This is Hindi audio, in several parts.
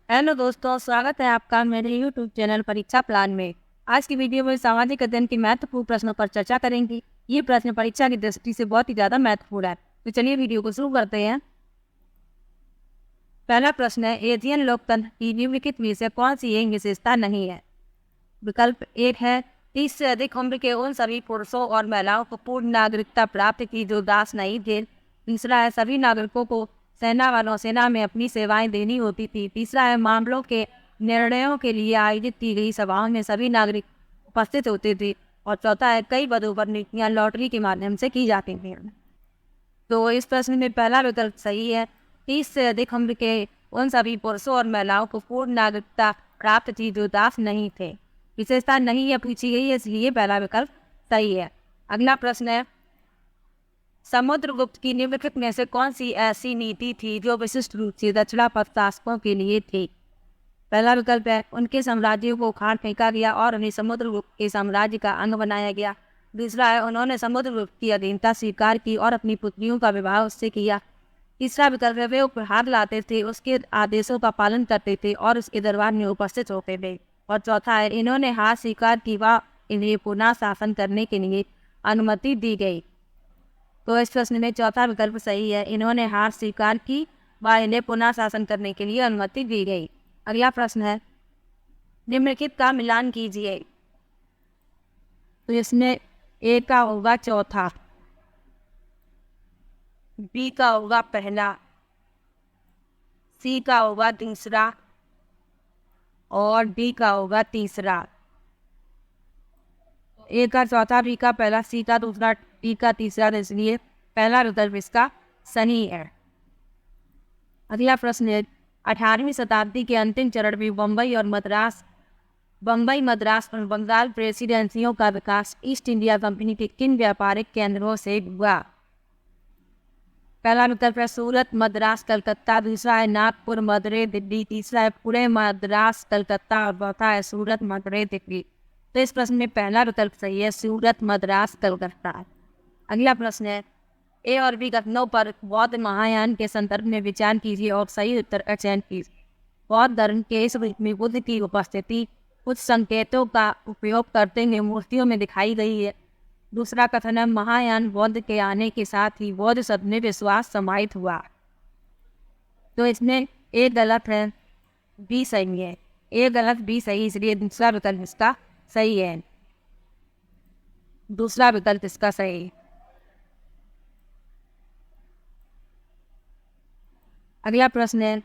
हेलो दोस्तों, स्वागत है आपका मेरे YouTube चैनल परीक्षा प्लान में। आज की वीडियो में सामाजिक अध्ययन के महत्वपूर्ण प्रश्नों पर चर्चा करेंगे। ये प्रश्न परीक्षा की दृष्टि से बहुत ही ज्यादा महत्वपूर्ण है, तो चलिए वीडियो को शुरू करते हैं। पहला प्रश्न है, एशियन लोकतंत्र की निम्नलिखित में से कौन सी एक विशेषता नहीं है? विकल्प एक है 30 से अधिक उम्र के उन सभी पुरुषों और महिलाओं को पूर्ण नागरिकता प्राप्त की जो दास नहीं थे। दूसरा है सभी नागरिकों को सेना व नौसेना में अपनी सेवाएं देनी होती थी। तीसरा है मामलों के निर्णयों के लिए आयोजित की गई सभाओं में सभी नागरिक उपस्थित होते थे। और चौथा है कई पदों पर नियुक्तियां लॉटरी के माध्यम से की जाती थी। तो इस प्रश्न में पहला विकल्प सही है, 30 से अधिक उम्र के उन सभी पुरुषों और महिलाओं को पूर्ण नागरिकता प्राप्त थी जो दास नहीं थे। विशेषता नहीं है पूछी गई है, इसलिए पहला विकल्प सही है। अगला प्रश्न है, समुद्रगुप्त की निम्नलिखित में से कौन सी ऐसी नीति थी जो विशिष्ट रूप से दक्षिणापथ शासकों के लिए थी? पहला विकल्प है उनके साम्राज्यों को उखाड़ फेंका गया और उन्हें समुद्रगुप्त के साम्राज्य का अंग बनाया गया। दूसरा है उन्होंने समुद्रगुप्त की अधीनता स्वीकार की और अपनी पुत्रियों का विवाह उससे किया। तीसरा विकल्प है वे उपहार लाते थे, उसके आदेशों का पालन करते थे और उसके दरबार में उपस्थित होते थे। और चौथा है इन्होंने हार स्वीकार की व इन्हें पुनः शासन करने के लिए अनुमति दी गई। तो इस प्रश्न में चौथा विकल्प सही है, इन्होंने हार स्वीकार की व इन्हें पुनः शासन करने के लिए अनुमति दी गई। अगला प्रश्न है, निम्नलिखित का मिलान कीजिए। तो इसमें ए का होगा चौथा, बी का होगा पहला, सी का होगा दूसरा और डी का होगा तीसरा। ए का चौथा, बी का पहला, सी का दूसरा, डी का तीसरा, इसलिए पहला विकल्प इसका सही है। अगला प्रश्न है, 18वीं शताब्दी के अंतिम चरण में बम्बई मद्रास और बंगाल प्रेसिडेंसियों का विकास ईस्ट इंडिया कंपनी के किन व्यापारिक केंद्रों से हुआ? पहला विकल्प है सूरत, मद्रास, कलकत्ता। दूसरा है नागपुर, मदुरई, दिल्ली। तीसरा है पुणे, मद्रास, कलकत्ता और चौथा है सूरत, मदुरई, दिल्ली। तो इस प्रश्न में पहला विकल्प सही है, सूरत, मद्रास, कलकत्ता। अगला प्रश्न है, ए और बी कथनों पर बौद्ध महायान के संदर्भ में विचार कीजिए और सही उत्तर का चयन कीजिए। बौद्ध धर्म के इस रूप में बुद्ध की उपस्थिति कुछ संकेतों का उपयोग करते हुए मूर्तियों में दिखाई गई है। दूसरा कथन है महायान बौद्ध के आने के साथ ही बौद्ध शब्द में विश्वास समाहित हुआ। तो इसमें ए गलत है, बी सही है। ए गलत, बी सही, इसलिए दूसरा विकल्प इसका सही है। दूसरा विकल्प इसका सही है। अगला प्रश्न है,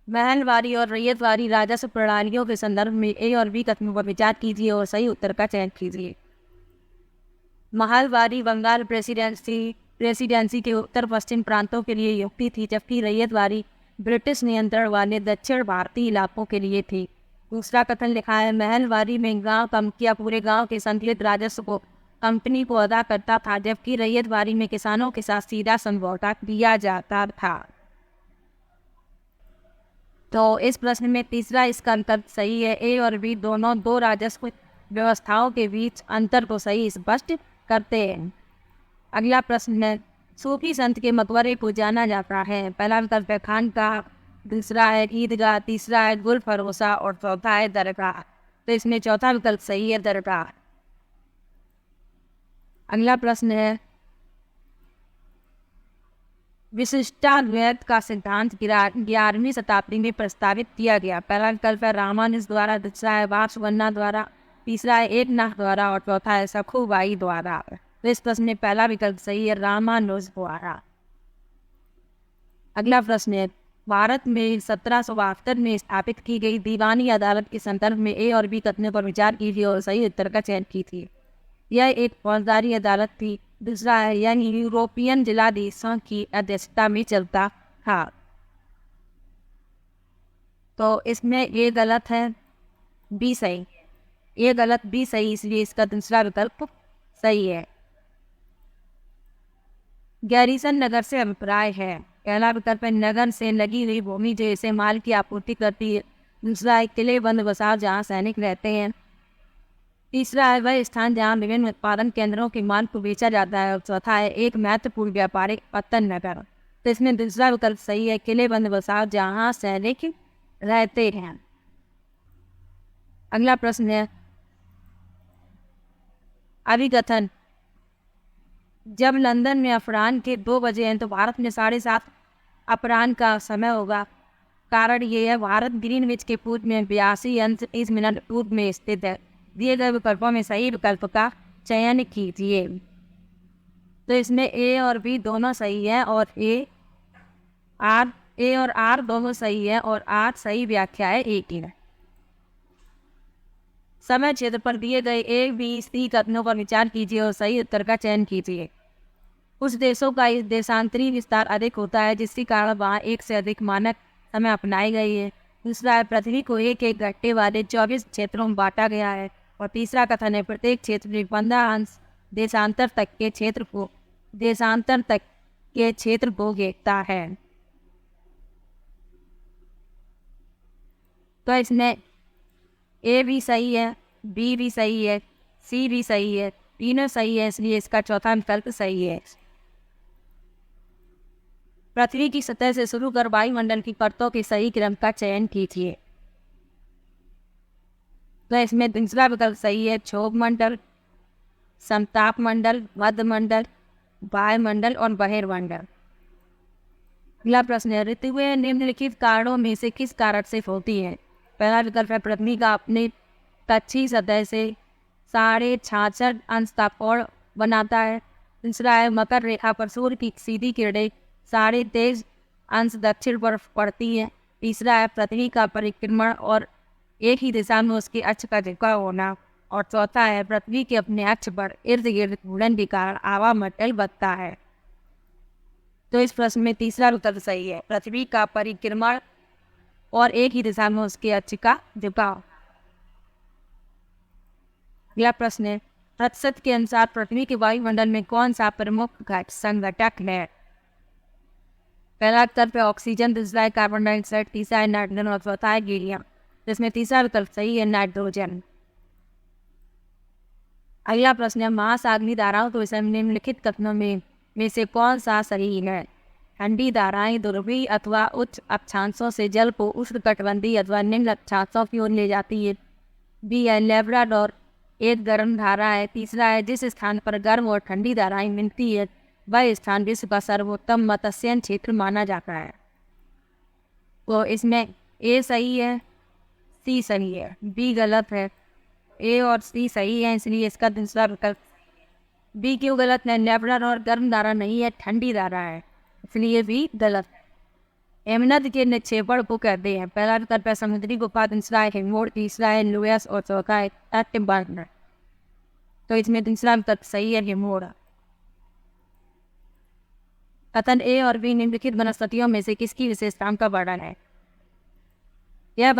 महलवारी और रैयतवारी राजस्व प्रणालियों के संदर्भ में ए और बी कथनों पर विचार कीजिए और सही उत्तर का चयन कीजिए। महलवारी बंगाल प्रेसिडेंसी के उत्तर पश्चिम प्रांतों के लिए युक्ति थी, जबकि रैयतवारी ब्रिटिश नियंत्रण वाले दक्षिण भारतीय इलाकों के लिए थी। दूसरा कथन लिखा है, महलवारी में गांव का मुखिया पूरे गांव के संकलित राजस्व को कंपनी को अदा करता था, जबकि रैयतवारी में किसानों के साथ सीधा समझौता किया जाता था। तो इस प्रश्न में तीसरा इसका अंतर सही है। ए और बी दोनों दो राजस्व व्यवस्थाओं के बीच अंतर को सही स्पष्ट करते हैं। अगला प्रश्न है, सूफी संत के मकबरे को जाना जाता है। पहला विकल्प है खानकाह, दूसरा है ईदगाह, तीसरा है गुल फरोसा और चौथा है दरगाह। तो इसमें चौथा विकल्प सही है, दरगाह। अगला प्रश्न है, विशिष्टाद्वैत का सिद्धांत 11वीं शताब्दी में प्रस्तावित किया गया। पहला विकल्प है रामानुज द्वारा, दूसरा है वासुवन्ना द्वारा, तीसरा है एकनाथ द्वारा और चौथा है सखुबाई द्वारा। तो इस प्रश्न में पहला विकल्प सही है, रामानुज द्वारा। अगला प्रश्न है, भारत में 1772 में स्थापित की गई दीवानी अदालत के संदर्भ में ए और बी कथनों पर विचार कीजिए और सही उत्तर का चयन कीजिए। यह एक फौजदारी अदालत थी। दूसरा है यह यूरोपियन जिलाधीशों की अध्यक्षता में चलता था। तो इसमें ए गलत है, बी सही। ए गलत, बी सही, इसलिए इसका दूसरा विकल्प सही है। गैरीसन नगर से अभिप्राय है। पहला विकल्प है नगर से लगी हुई भूमि जो इसे माल की आपूर्ति करती है। दूसरा है किले बंद बसाव जहाँ सैनिक रहते हैं। तीसरा है वह स्थान जहाँ विभिन्न उत्पादन केंद्रों के माल को बेचा जाता है और चौथा है एक महत्वपूर्ण व्यापारिक पत्तन नगर। तो इसमें दूसरा विकल्प सही है, किले बंद बसाव जहाँ सैनिक रहते हैं। अगला प्रश्न है अभिकथन। जब लंदन में अपराह्न के 2 बजे हैं तो भारत में 7:30 अपराह्न का समय होगा। कारण ये है भारत ग्रीनविच के पूर्व में 82 पूर्व में स्थित है। दिए गए विकल्पों में सही विकल्प का चयन कीजिए। तो इसमें ए और बी दोनों सही है और ए और आर दोनों सही है और आर सही व्याख्या है ए की है। समय क्षेत्र पर दिए गए ए बी सी कथनों पर विचार कीजिए और सही उत्तर का चयन कीजिए। कुछ देशों का इस देशांतरी विस्तार अधिक होता है जिसके कारण वहाँ एक से अधिक मानक समय अपनाई गई है। दूसरा है पृथ्वी को एक एक घंटे वाले 24 क्षेत्रों में बांटा गया है। और तीसरा कथन है प्रत्येक क्षेत्र में 15 अंश देशांतर तक के क्षेत्र को घेरता है। तो इसमें ए भी सही है, बी भी सही है, सी भी सही है, तीनों सही है, इसलिए इसका चौथा विकल्प सही है। पृथ्वी की सतह से शुरू कर वायुमंडल की परतों के सही क्रम का चयन कीजिए। तो इसमें दूसरा विकल्प सही है क्षोभ मंडल, समताप मंडल, मध्य मंडल, वायुमंडल और बहिर्मंडल। अगला प्रश्न है ऋतुएं निम्नलिखित कारणों में से किस कारण से होती है। पहला विकल्प है पृथ्वी का अपनी कच्ची सतह से 66.5 अंश का कोण बनाता है। दूसरा है मकर रेखा पर सूर्य की सीधी किरणें 23.5 अंश दक्षिण पर पड़ती है। तीसरा है पृथ्वी का परिक्रमण और एक ही दिशा में उसके अक्ष का झुकाव होना। और चौथा है पृथ्वी के अपने अक्ष पर इर्द गिर्द घूर्णन के कारण आवामंडल बनता है। तो इस प्रश्न में तीसरा विकल्प सही है, पृथ्वी का परिक्रमण और एक ही दिशा में उसके अक्ष का झुकाव। अगला प्रश्न है प्रतिशत के अनुसार पृथ्वी के वायुमंडल में कौन सा प्रमुख घटक संघटक है। पहला विकल्प है ऑक्सीजन, दूसरा है कार्बन डाइऑक्साइड, तीसरा है नाइट्रोजन और चौथा है हीलियम। जिसमें तीसरा विकल्प सही है नाइट्रोजन। अगला प्रश्न है महासागरीय धाराओं तो इसमें निम्नलिखित कथनों में से कौन सा सही है। ठंडी धाराएं ध्रुवीय अथवा उच्च अक्षांशों से जल को उष्णकटिबंधीय अथवा निम्न अक्षांशों की ओर ले जाती है। बी है लेब्राडोर एक गर्म धारा है। तीसरा है जिस स्थान पर गर्म और ठंडी धाराएं मिलती है वह स्थान विश्व का सर्वोत्तम मत्स्यन क्षेत्र माना जाता है। तो इसमें ए सही है, सी सही है, बी गलत है। ए और सी सही है इसलिए इसका दूसरा विकल्प। बी क्यों गलत है, लेब्राडोर गर्म धारा नहीं है, ठंडी धारा है, इसलिए भी गलत है। हेमनद के निक्षेपण को कहते हैं। पहला विकल्प है समुद्री गुफा, दूसरा है हिमोड़, तीसरा है लुयस और चौथा है तटबंध। तो इसमें दूसरा विकल्प सही है हिमोड़। कथन ए और बी निम्नलिखित वनस्पतियों में से किसकी विशेषताओं का वर्णन है। यह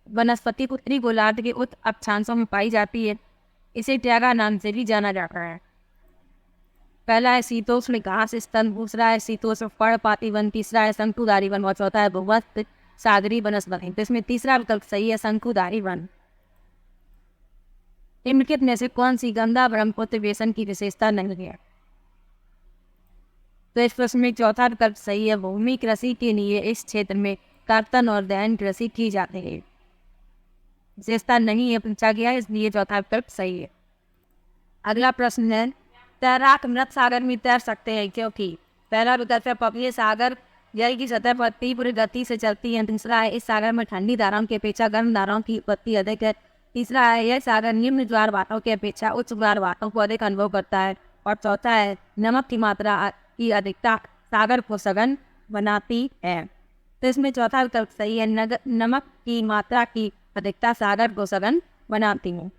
वनस्पति उत्तरी गोलार्ध के उच्च अक्षांशों में पाई जाती है। इसे ट्यागा नाम से भी जाना जाता है। पहला है शीतोष्ण घास स्तन, दूसरा है शीतोष्ण पर्णपाती वन, तीसरा है शंकुधारी वन और चौथा है भूमध्य सागरीय वनस्पति। तो इसमें तीसरा विकल्प सही है शंकुधारी वन। निम्नलिखित में से कौन सी गंगा ब्रह्मपुत्र बेसिन की विशेषता नहीं है। तो इस प्रश्न में चौथा विकल्प सही है भूमि कृषि के लिए इस क्षेत्र में कर्तन और दहन कृषि की जाती है। विशेषता नहीं है पूछा गया इसलिए चौथा विकल्प सही है। अगला प्रश्न है तैराक मृत सागर में तैर सकते हैं क्योंकि। पहला विकल्प है पपीय सागर जल की सतह पर तीव्र गति से चलती है। दूसरा है इस सागर में ठंडी धाराओं की अपेक्षा गर्म धाराओं की उत्पत्ति अधिक है। तीसरा है यह सागर निम्न ज्वार भाटों की अपेक्षा उच्च ज्वार भाटों को अधिक अनुभव करता है। और चौथा है नमक की मात्रा की अधिकता सागर को सघन बनाती है। तो इसमें चौथा विकल्प सही है नमक की मात्रा की अधिकता सागर को सघन बनाती है।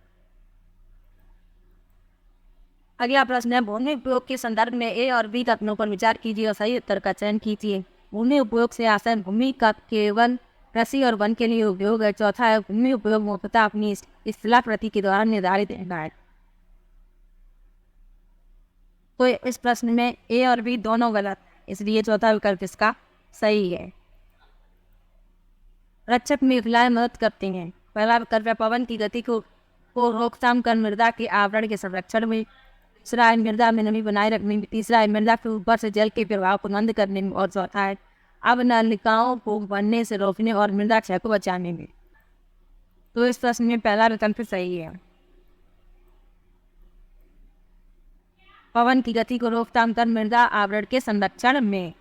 अगला प्रश्न है भूमि उपयोग के संदर्भ में ए और बी कथनों पर विचार कीजिए और सही उत्तर का चयन कीजिए। भूमि उपयोग से आसन भूमि का केवल कृषि और वन के लिए उपयोग है। चौथा है भूमि उपयोग मुख्यतः अपनी स्थला प्रति के द्वारा निर्धारित है। तो इस प्रश्न में ए और बी दोनों गलत, इसलिए चौथा विकल्प इसका सही है। रक्षक मेघलाएं मदद करती हैं। पहला विकल्प है पवन की गति को रोकथाम कर मृदा के आवरण के संरक्षण में। दूसरा है मृदा में नमी बनाए रखने में। तीसरा है मृदा के ऊपर से जल के प्रवाह को मंद करने में। और चौथा है अब नलिकाओं को बनने से रोकने और मृदा क्षय को बचाने में। तो इस प्रश्न में पहला विकल्प सही है। पवन की गति को रोकथाम कर मृदा आवरण के संरक्षण में।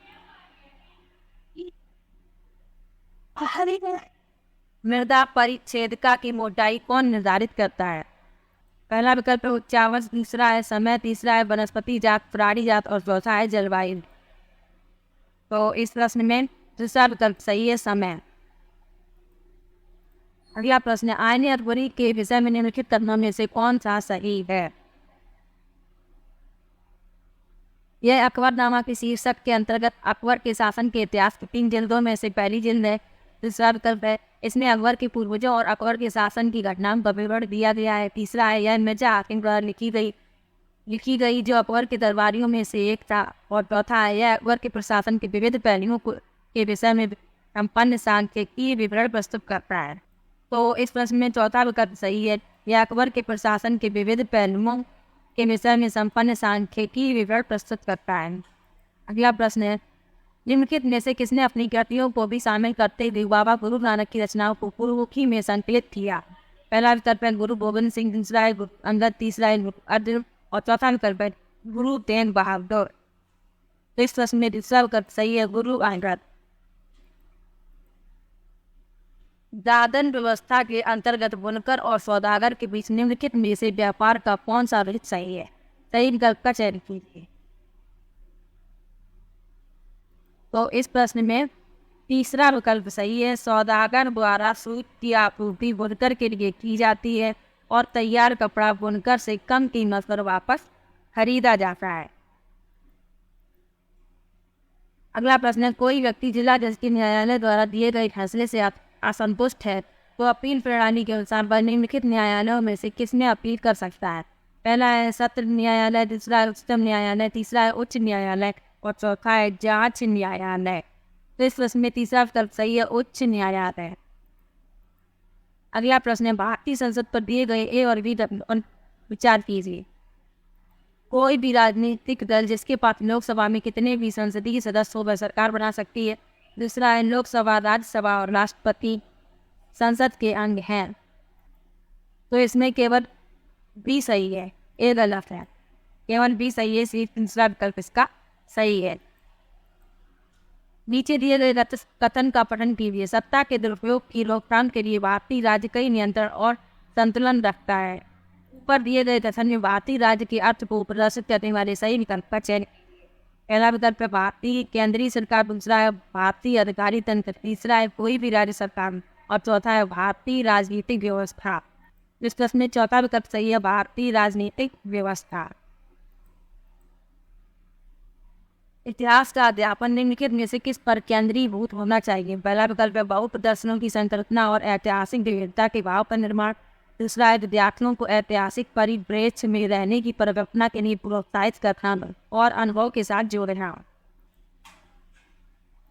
मृदा परिच्छेदिका की मोटाई कौन निर्धारित करता है? पहला विकल्प है उच्चावच, दूसरा है समय, तीसरा है वनस्पति जात, प्राणी जात और चौथा है जलवायु। तो इस प्रश्न में दूसरा विकल्प सही है, समय। अगला प्रश्न है आयनी अकबरी के विषय में निम्नलिखित कथनों में से कौन सा सही है? यह अकबरनामा के शीर्षक के अंतर्गत अकबर के शासन के इतिहास की 3 जिल्दों में से पहली जिल्द है। दूसरा विकल्प है इसमें अकबर के पूर्वजों और अकबर के शासन की घटनाओं का विवरण दिया गया है। तीसरा है यह मिर्जा हाकिम द्वारा लिखी गई जो अकबर के दरबारियों में से एक था। और चौथा है यह अकबर के प्रशासन के विविध पहलुओं के विषय में संपन्न सांख्यिकीय विवरण प्रस्तुत करता है। तो इस प्रश्न में चौथा विकल्प सही है, यह अकबर के प्रशासन के विविध पहलुओं के विषय में संपन्न सांख्यिकीय विवरण प्रस्तुत करता है। अगला प्रश्न है निम्नलिखित में से किसने अपनी कृतियों को भी शामिल करते हुए बाबा गुरु नानक की रचनाओं को गुरुमुखी में संकलित किया? पहला विकल्प है गुरु गोविंद सिंह, दूसरा है गुरु अंगद, तीसरा है गुरु अर्जुन और चौथा विकल्प है गुरु तेग बहादुर। तो इस प्रश्न में दूसरा विकल्प सही है, गुरु अंगद। दादन व्यवस्था के अंतर्गत बुनकर और सौदागर के बीच निम्नलिखित में से व्यापार का कौन सा विहित सही है? सही विकल्प का चयन कीजिए। तो इस प्रश्न में तीसरा विकल्प सही है, सौदागर द्वारा सूत की आपूर्ति बुनकर के लिए की जाती है और तैयार कपड़ा बुनकर से कम कीमत पर वापस खरीदा जाता है। अगला प्रश्न है कोई व्यक्ति जिला जज के न्यायालय द्वारा दिए गए फैसले से असंतुष्ट है तो अपील प्रणाली के अनुसार वह निम्नलिखित न्यायालयों में से किसमें अपील कर सकता है? पहला है सत्र न्यायालय, दूसरा है उच्चतम न्यायालय, तीसरा है उच्च न्यायालय और चौथा है जांच न्यायालय। तो इस प्रश्न में तीसरा विकल्प सही है, उच्च न्यायालय। अगला प्रश्न है भारतीय संसद पर दिए गए ए और बी विचार कीजिए। कोई भी राजनीतिक दल जिसके पास लोकसभा में कितने भी संसदीय सदस्य हो वह सरकार बना सकती है। दूसरा है लोकसभा, राज्यसभा और राष्ट्रपति संसद के अंग हैं। तो इसमें केवल बी सही है, ए गलत है। केवल बी सही है, सिर्फ तीसरा विकल्प इसका सही है। नीचे दिए गए कथन का पठन कीजिए। सत्ता के दुरुपयोग की रोकथाम के लिए भारतीय राज्य कई नियंत्रण और संतुलन रखता है। ऊपर दिए गए कथन में भारतीय राज्य के अर्थ को प्रदर्शित करने वाले सही विकल्प का चयन। पहला विकल्प है भारतीय केंद्रीय सरकार, दूसरा है भारतीय अधिकारी तंत्र, तीसरा है कोई भी राज्य सरकार और चौथा है भारतीय राजनीतिक व्यवस्था। इस प्रश्न में चौथा विकल्प सही है, भारतीय राजनीतिक व्यवस्था। इतिहास का अध्यापन निम्नलिखित में से किस पर केंद्रीभूत होना चाहिए? पहला विकल्प है बहु प्रदर्शनों की संकल्पना और ऐतिहासिक विविधता के भाव का निर्माण, दूसरा है विद्यार्थियों को ऐतिहासिक परिप्रेक्ष्य में रहने की परिकल्पना के लिए प्रोत्साहित करना और अनुभव के साथ जोड़ना।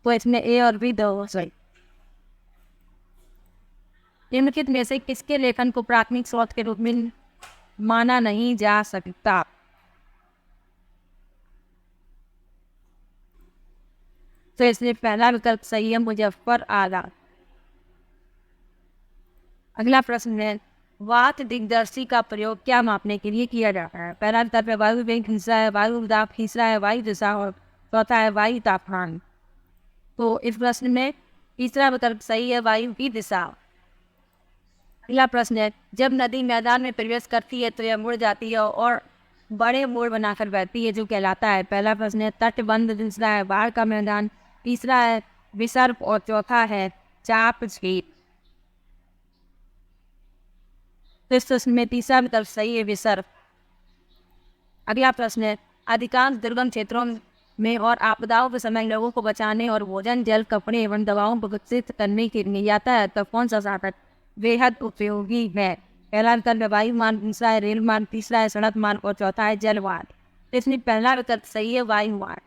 तो इसमें ए और बी दो सही। निम्नलिखित में से किसके लेखन को प्राथमिक स्रोत के रूप में माना नहीं जा सकता? तो इसलिए पहला विकल्प सही है, मुजफ्फर आला। अगला प्रश्न है वात दिग्दर्शी का प्रयोग क्या मापने के लिए किया जाता है? पहला विकल्प है वायु वेग, दूसरा है वायु दाब, तीसरा है वायु दिशा और चौथा है वायु तापमान। तो इस प्रश्न में तीसरा विकल्प सही है, वायु की दिशा। अगला प्रश्न है जब नदी मैदान में प्रवेश करती है तो यह मुड़ जाती है और बड़े मोड़ बनाकर बहती है, जो कहलाता है? पहला प्रश्न है तटबंध, दूसरा है बाढ़ का मैदान, तीसरा है विसर्प और चौथा है चाप झील। तो इस प्रश्न में तीसरा विकल्प सही है, विसर्प। अगला प्रश्न है अधिकांश दुर्गम क्षेत्रों में और आपदाओं के समय लोगों को बचाने और भोजन, जल, कपड़े एवं दवाओं को विकसित करने के लिए यातायात का कौन सा साधन बेहद उपयोगी है? पहला विकल्प है वायु मार्ग, दूसरा है रेल मार्ग, तीसरा है सड़क मार्ग और चौथा है जल मार्ग। तो इसमें पहला विकल्प सही है, वायु मार्ग।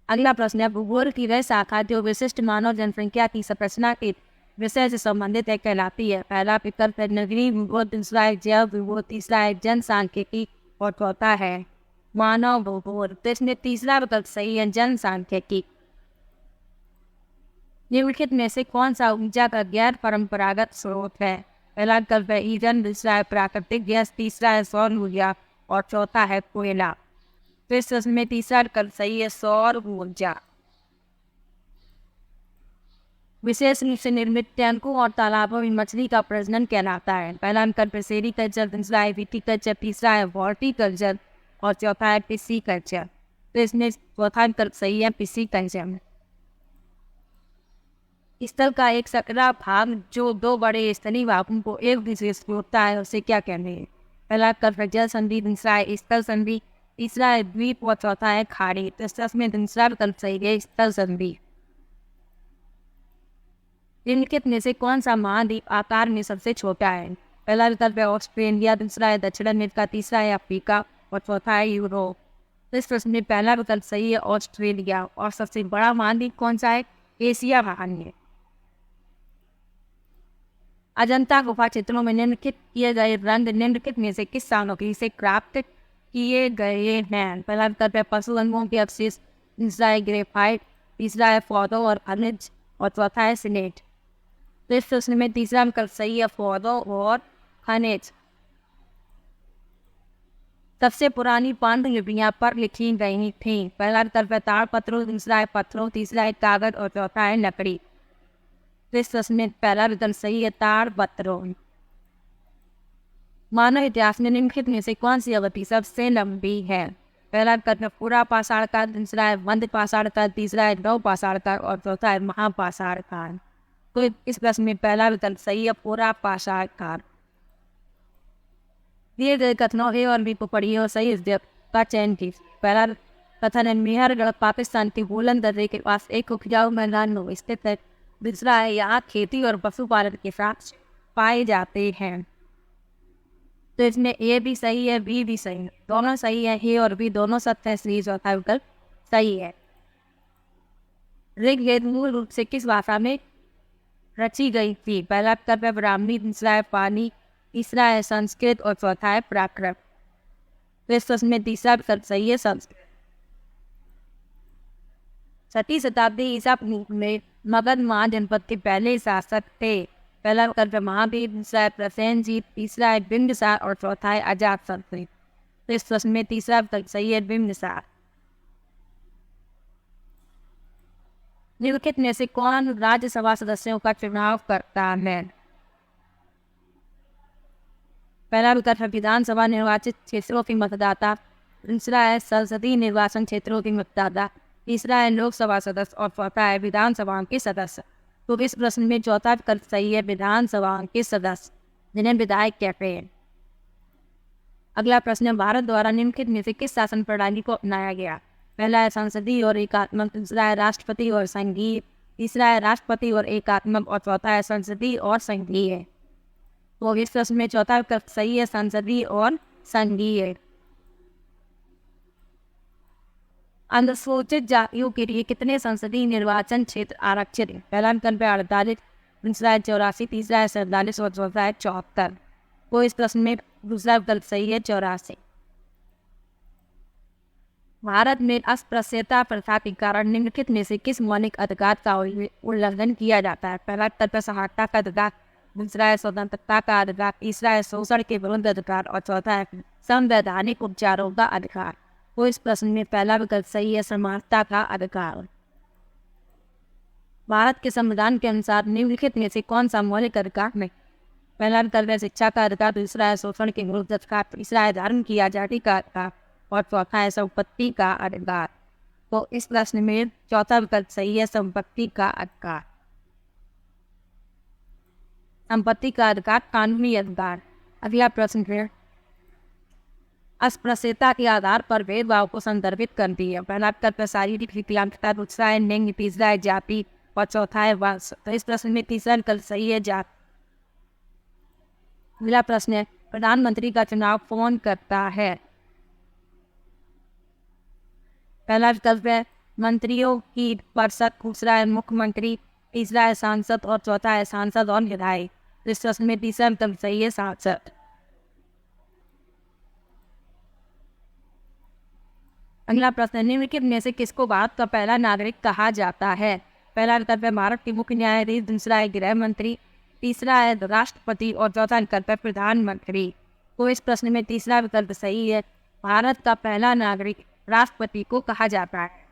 अगला प्रश्न है भूगोल की वह शाखा जो विशिष्ट मानव जनसंख्या की संरचना के विषय से संबंधित है कहलाती है? पहला विकल्प है नगरीय भूगोल, दूसरा है जैव भूगोल, तीसरा है जनसांख्यिकी और चौथा है मानव भूगोल। तो इसमें तीसरा विकल्प सही है, जनसांख्यिकी। निम्नलिखित में से कौन सा ऊर्जा का गैर परंपरागत स्रोत है? पहला विकल्प है ईंधन, दूसरा है प्राकृतिक गैस, तीसरा है सौर ऊर्जा और चौथा है कोयला। तो इस प्रश्न में तीसरा विकल्प सही है, सौर ऊर्जा। विशेष रूप से निर्मित टैंकों और तालाबों में मछली का प्रजनन कहलाता है। पहला विकल्प सेरीकल्चर, दूसरा है विटीकल्चर, तीसरा है हॉर्टिकल्चर और चौथा है पिस्सीकल्चर। तो इसमें चौथा विकल्प सही है, पिस्सीकल्चर। स्थल का एक सकरा भाग जो दो बड़े स्थलीय भागों को एक दूसरे से जोड़ता है उसे क्या कहते हैं? पहला विकल्प है जल संधि, दूसरा है स्थल संधि, तीसरा है द्वीप और चौथा है खाड़ी। तो इस में दूसरा विकल्प सही है, स्थल संधि। निम्नलिखित में से कौन सा महाद्वीप आकार में सबसे छोटा है? पहला विकल्प है ऑस्ट्रेलिया, दूसरा है दक्षिण अमेरिका, तीसरा है अफ्रीका और चौथा है यूरोप। तो इस प्रश्न में पहला विकल्प सही है, ऑस्ट्रेलिया। और सबसे बड़ा महाद्वीप कौन सा है? एशिया महाद्वीप। अजंता गुफा चित्रों में निम्नलिखित किए गए रंग निम्नलिखित में से किस सामग्री से प्राप्त किए गए हैं? पहला विकल्प है पशु अंगों के अवशेष, दूसरा है ग्रेफाइट, तीसरा है पौधों और खनिज और चौथा है सिलेट। तो इस प्रश्न में तीसरा विकल्प सही है, पौधों और खनिज। सबसे पुरानी पांडुलिपियां पर लिखी गई थी। पहला विकल्प है ताड़पत्रों, दूसरा है पत्थरों, तीसरा है कागज और चौथा है लकड़ी। तो इस प्रश्न में पहला विकल्प सही है, ताड़पत्रों। मानव इतिहास में निम्नलिखित में से कौन सी अवधि सबसे लंबी है? पहला विकल्प है पूरा पाषाण काल, दूसरा है मध्य पाषाण काल, तीसरा है नव पाषाण काल और चौथा है महापाषाण काल। तो इस प्रश्न में पहला विकल्प सही है, पूरा पाषाण काल। दिए गए कथनों ए और बी को पढ़िए और सही विकल्प का चयन कीजिए। पहला कथन है मेहरगढ़ पाकिस्तान के बोलन दर्रे के पास एक उपजाऊ मैदान में स्थित है। दूसरा है यहाँ खेती और पशुपालन के साथ पाए जाते हैं। तो इसमें ए भी सही है, बी भी सही है, दोनों सही है। ए और बी दोनों सत्य है, इसलिए चौथा विकल्प सही है। ऋग्वेद मूल रूप से किस भाषा में रची गई थी? पहला विकल्प है ब्राह्मी, दूसरा है पाली, तीसरा है संस्कृत और चौथा है प्राकृत। तो इस प्रश्न में तीसरा विकल्प सही है, संस्कृत। 6वीं शताब्दी ईसा पूर्व में मगध महाजनपद के पहले शासक थे। पहला विकल्प है महावीर, दूसरा है प्रसेनजीत, तीसरा है बिंबिसार और चौथा है अजातशत्रु। तो इस प्रश्न में तीसरा विकल्प सही है, बिंबिसार। निम्नलिखित में से कौन राज्यसभा सदस्यों का चुनाव करता है? पहला विकल्प है विधानसभा निर्वाचित क्षेत्रों के मतदाता, दूसरा है संसदीय निर्वाचन क्षेत्रों के मतदाता, तीसरा है लोकसभा सदस्य और चौथा है विधानसभा के सदस्य। तो इस प्रश्न में चौथा विकल्प सही है, विधानसभा के सदस्य, जिन्हें विधायक कहते हैं। अगला प्रश्न है भारत द्वारा निम्नलिखित में से किस शासन प्रणाली को अपनाया गया? पहला है संसदीय और एकात्मक, दूसरा है राष्ट्रपति और संघीय, तीसरा है राष्ट्रपति और एकात्मक और चौथा है संसदीय और संघीय। तो इस प्रश्न में चौथा विकल्प सही है, संसदीय और संघीय। अनुसूचित जातियों के लिए कितने संसदीय निर्वाचन क्षेत्र आरक्षित है? पहला विकल्प है 48, दूसरा है 84, तीसरा है 47 और चौथा है 74। तो इस प्रश्न में दूसरा विकल्प सही है, 84। भारत में अस्पृश्यता प्रथा के कारण निम्नलिखित में से किस मौलिक अधिकार का उल्लंघन किया जाता है? पहला विकल्प है समानता का अधिकार, दूसरा है स्वतंत्रता का अधिकार, तीसरा है शोषण के विरुद्ध अधिकार और चौथा है संवैधानिक उपचारों का अधिकार। तो इस प्रश्न में पहला विकल्प सही है, समानता का अधिकार। भारत के संविधान के अनुसार निम्नलिखित में से कौन सा मौलिक अधिकार नहीं? पहला विकल्प है शिक्षा का अधिकार, दूसरा है शोषण के विरुद्ध अधिकार, तीसरा है धर्म की आजादी का अधिकार और चौथा है संपत्ति का अधिकार। तो इस प्रश्न में चौथा विकल्प सही है, संपत्ति का अधिकार। संपत्ति का अधिकार कानूनी अधिकार। अगला प्रश्न है अस्पृश्यता के आधार पर भेदभाव को संदर्भित करती है। पहला विकल्प है शारीरिक विकलांगता, दूसरा है लिंग, तीसरा है जाति और चौथा है वंश। तो इस प्रश्न में तीसरा विकल्प सही है, जाति। अगला प्रश्न है प्रधानमंत्री का चुनाव कौन करता है? पहला विकल्प है मंत्रियों की परिषद, दूसरा है मुख्यमंत्री, तीसरा है सांसद और चौथा है सांसद और विधायक। इस प्रश्न में तीसरा विकल्प सही है, सांसद। अगला प्रश्न निम्नलिखित में से किसको भारत का पहला नागरिक कहा जाता है? पहला विकल्प है भारत के मुख्य न्यायाधीश, दूसरा है गृह मंत्री, तीसरा है राष्ट्रपति और चौथा विकल्प है प्रधानमंत्री। तो इस प्रश्न में तीसरा विकल्प सही है। भारत का पहला नागरिक राष्ट्रपति को कहा जाता है।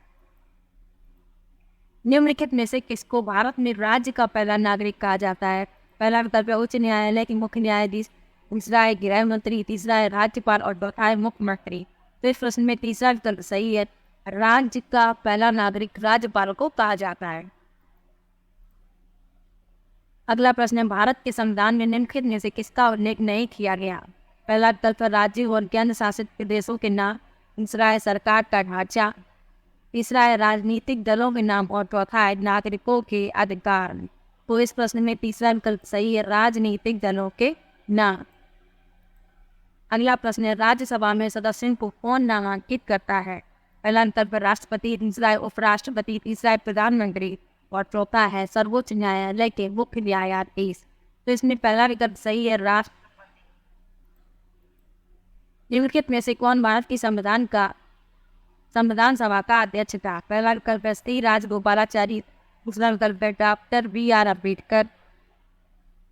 निम्नलिखित में से किसको भारत में राज्य का पहला नागरिक कहा जाता है? पहला विकल्प है उच्च न्यायालय के मुख्य न्यायाधीश, दूसरा है गृह मंत्री, तीसरा है राज्यपाल और चौथा है मुख्यमंत्री। तो इस प्रश्न में तीसरा विकल्प सही है। राज्य का पहला नागरिक राज्यपाल को कहा जाता है। अगला प्रश्न है भारत के संविधान में निम्नलिखित में से किसका उल्लेख नहीं किया गया? पहला विकल्प है राज्य और केंद्र शासित प्रदेशों के नाम, दूसरा है सरकार का ढांचा, तीसरा है राजनीतिक दलों के नाम और चौथा है नागरिकों के अधिकार। तो इस प्रश्न में तीसरा विकल्प सही है, राजनीतिक दलों के नाम। अगला प्रश्न है राज्यसभा में सदस्यों को कौन नामांकित करता है? पहला विकल्प है राष्ट्रपति, दूसरा है उपराष्ट्रपति, तीसरा है प्रधानमंत्री और चौथा है सर्वोच्च न्यायालय के मुख्य न्यायाधीश। तो इसमें पहला विकल्प सही है, राष्ट्रपति। निम्नलिखित में से कौन भारत की संविधान सभा का अध्यक्ष था? पहला विकल्प है श्री राजगोपालाचारी, दूसरा विकल्प है डॉक्टर BR अम्बेडकर,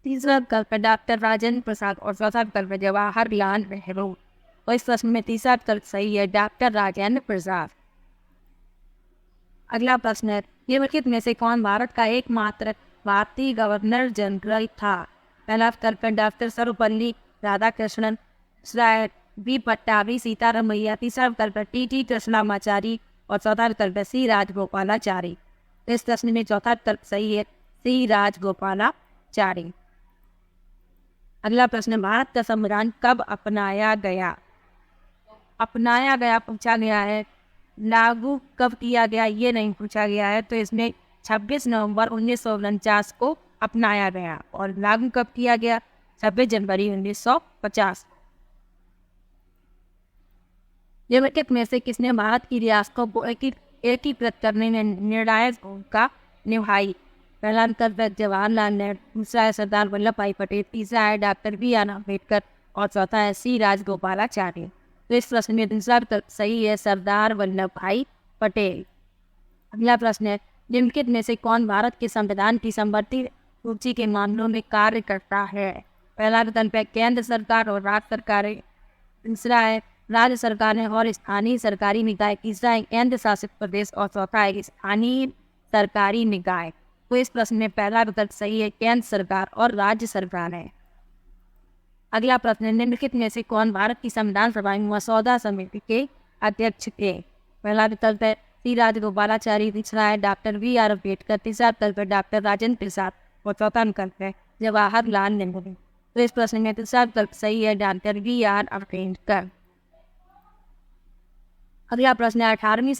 तीसरा विकल्प है डॉक्टर राजेंद्र प्रसाद और चौथा विकल्प है जवाहरलाल नेहरू। और इस प्रश्न में तीसरा विकल्प सही है, डॉक्टर राजेंद्र प्रसाद। अगला प्रश्न है निम्नलिखित में से कौन भारत का एकमात्र भारतीय गवर्नर जनरल था? पहला विकल्प है डॉक्टर सर्वपल्ली राधाकृष्णन, दूसरा है बी पट्टाभी सीतारमैया, तीसरा विकल्प है TT कृष्णमाचारी और चौथा विकल्प है सी राजगोपालाचारी। इस प्रश्न में चौथा विकल्प सही है, सी राजगोपालाचारी। अगला प्रश्न, भारत का संविधान कब अपनाया गया? अपनाया गया पूछा गया है, लागू कब किया गया ये नहीं पूछा गया है। तो इसमें 26 नवंबर 1949 को अपनाया गया और लागू कब किया गया? 26 जनवरी 1950। निम्नलिखित में से किसने भारत की रियासतों को एकीकृत करने में निर्णायक भूमिका निभाई? पहला विकल्प है जवाहरलाल नेहरू, दूसरा है सरदार वल्लभ भाई पटेल, तीसरा है डॉक्टर BR अम्बेडकर और चौथा है सी राजगोपालाचारी। तो इस प्रश्न में दूसरा विकल्प सही है, सरदार वल्लभ भाई पटेल। अगला प्रश्न है निम्नलिखित में से कौन भारत के संविधान की समवर्ती सूची के मामलों में कार्य करता है? पहला विकल्प है केंद्र सरकार और राज्य सरकारें, दूसरा है राज्य सरकारें और स्थानीय सरकारी निकाय, तीसरा है केंद्र शासित प्रदेश और चौथा है स्थानीय सरकारी निकाय। तो इस प्रश्न में पहला विकल्प सही है, केंद्र सरकार और राज्य सरकार है। अगला प्रश्न, निम्नलिखित में से कौन भारत की संविधान सभा में मसौदा समिति के अध्यक्ष थे? पहला विकल्प है सी राजगोपालाचारी, दूसरा है डॉक्टर BR अम्बेडकर, तीसरा विकल्प है डॉक्टर राजेंद्र प्रसाद और चौथा विकल्प है जवाहरलाल नेहरू। तो इस प्रश्न में दूसरा विकल्प सही है, डॉक्टर BR अम्बेडकर। अगला प्रश्न है 18वीं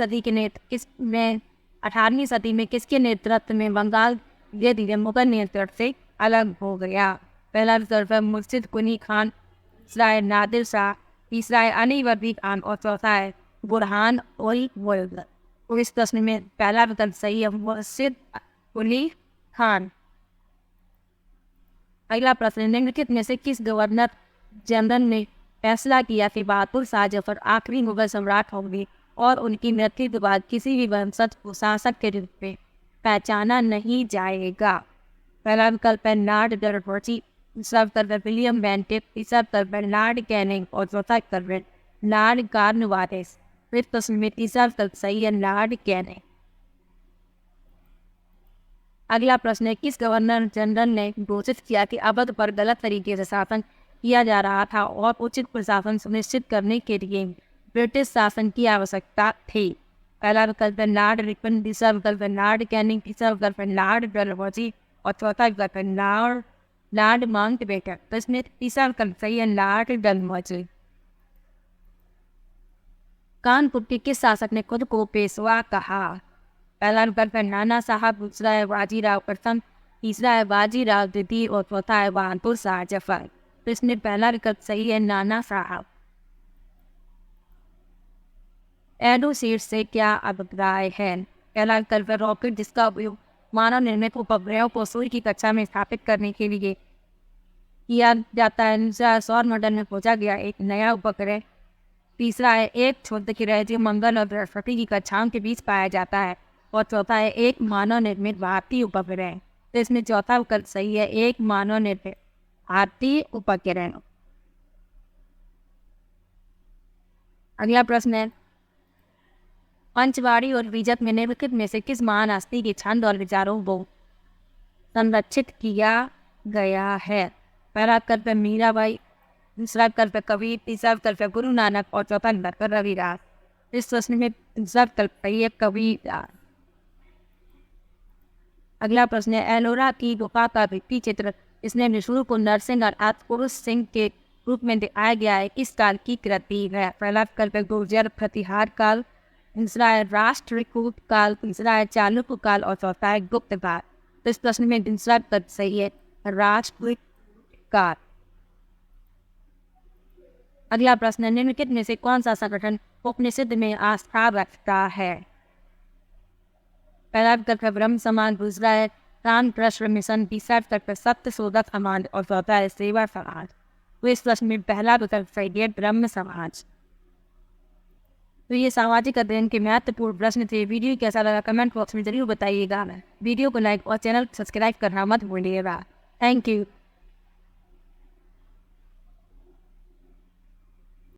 सदी में किसके नेतृत्व में बंगाल धीरे धीरे मुगल नेतृत्व से अलग हो गया? पहला विकल्प है मुर्शिद कुली खान, दूसरा है नादिर शाह, तीसरा है अली वर्दी खान और चौथा है बुरहान उल मुल्क। तो इस प्रश्न में पहला विकल्प सही है, मुर्शिद कुली खान। अगला प्रश्न, निम्नलिखित में से किस गवर्नर जनरल ने फैसला किया कि बहादुर शाह जफर आखिरी मुगल सम्राट होंगे और उनकी मृत्यु के बाद किसी भी वंशज को शासक के रूप में पहचाना नहीं जाएगा? पहला विकल्प है लॉर्ड डलहौजी, दूसरा विकल्प है विलियम बेंटिक, तीसरा विकल्प है लॉर्ड कैनिंग और चौथा विकल्प है लॉर्ड कॉर्नवालिस। इस प्रश्न में तीसरा विकल्प सही है, लॉर्ड कैनिंग। अगला प्रश्न है किस गवर्नर जनरल ने घोषित किया कि अवध पर गलत तरीके से शासन किया जा रहा था और उचित प्रशासन सुनिश्चित करने के लिए ब्रिटिश शासन की आवश्यकता थी? पहला विकल्प है लॉर्ड रिपन, दूसरा विकल्प है लॉर्ड कैनिंग, तीसरा विकल्प है लॉर्ड डलहौजी और चौथा विकल्प है लॉर्ड माउंटबेटन। तो इसमें तीसरा विकल्प सही है, लॉर्ड डलहौजी। कानपुर के किस शासक ने खुद को पेशवा कहा? पहला विकल्प है नाना साहब, दूसरा है बाजीराव प्रथम, तीसरा है बाजीराव द्वितीय और चौथा है बहादुर शाह जफर। तो इसमें पहला विकल्प सही है, नाना साहब। एडोसीट से क्या अभिप्राय है? पहला विकल्प है रॉकेट, जिसका उपयोग मानव निर्मित उपग्रहों को सूर्य की कक्षा में स्थापित करने के लिए किया जाता है। दूसरा सौर मंडल में खोजा गया एक नया उपग्रह, तीसरा है एक क्षुद्र ग्रह जो मंगल और बृहस्पति की कक्षाओं के बीच पाया जाता है और चौथा है एक मानव निर्मित भारतीय उपग्रह। तो इसमें चौथा विकल्प सही है, एक मानव निर्मित भारतीय उपग्रह। अगला प्रश्न है, पंचवाड़ी और बीजक में निम्नलिखित में से किस महान हस्ती के छंद और विचारों को संरक्षित किया गया है? पहला विकल्प है मीराबाई, दूसरा विकल्प है कबीर, तीसरा विकल्प है गुरु नानक और चौथा विकल्प है रविदास। इस प्रश्न में दूसरा विकल्प सही है, कबीरदास। अगला प्रश्न है, एलोरा की गुफा का भित्ति चित्र इसने निशुल्क को नरसिंह अर्थात पुरुष सिंह के रूप में दिखाया गया है, किस काल की कृति है? पहला विकल्प है गुर्जर प्रतिहार काल, दूसरा है राष्ट्रकूट काल, तीसरा है चालुक्य काल और चौथा है गुप्त काल। तो इस प्रश्न में दूसरा विकल्प सही है, राष्ट्रकूट काल। अगला प्रश्न है, निम्नलिखित में से कौन सा संगठन उपनिषद में आस्था रखता है? पहला विकल्प है ब्रह्म समाज, दूसरा है रामकृष्ण मिशन, तीसरा विकल्प है सत्य शोधक समाज और चौथा है सेवा समाज। तो इस प्रश्न में पहला विकल्प सही है, ब्रह्म समाज। तो ये सामाजिक अध्ययन के महत्वपूर्ण प्रश्न थे। वीडियो कैसा लगा कमेंट बॉक्स में जरूर बताइएगा। वीडियो को लाइक और चैनल को सब्सक्राइब करना मत भूलिएगा। Thank you.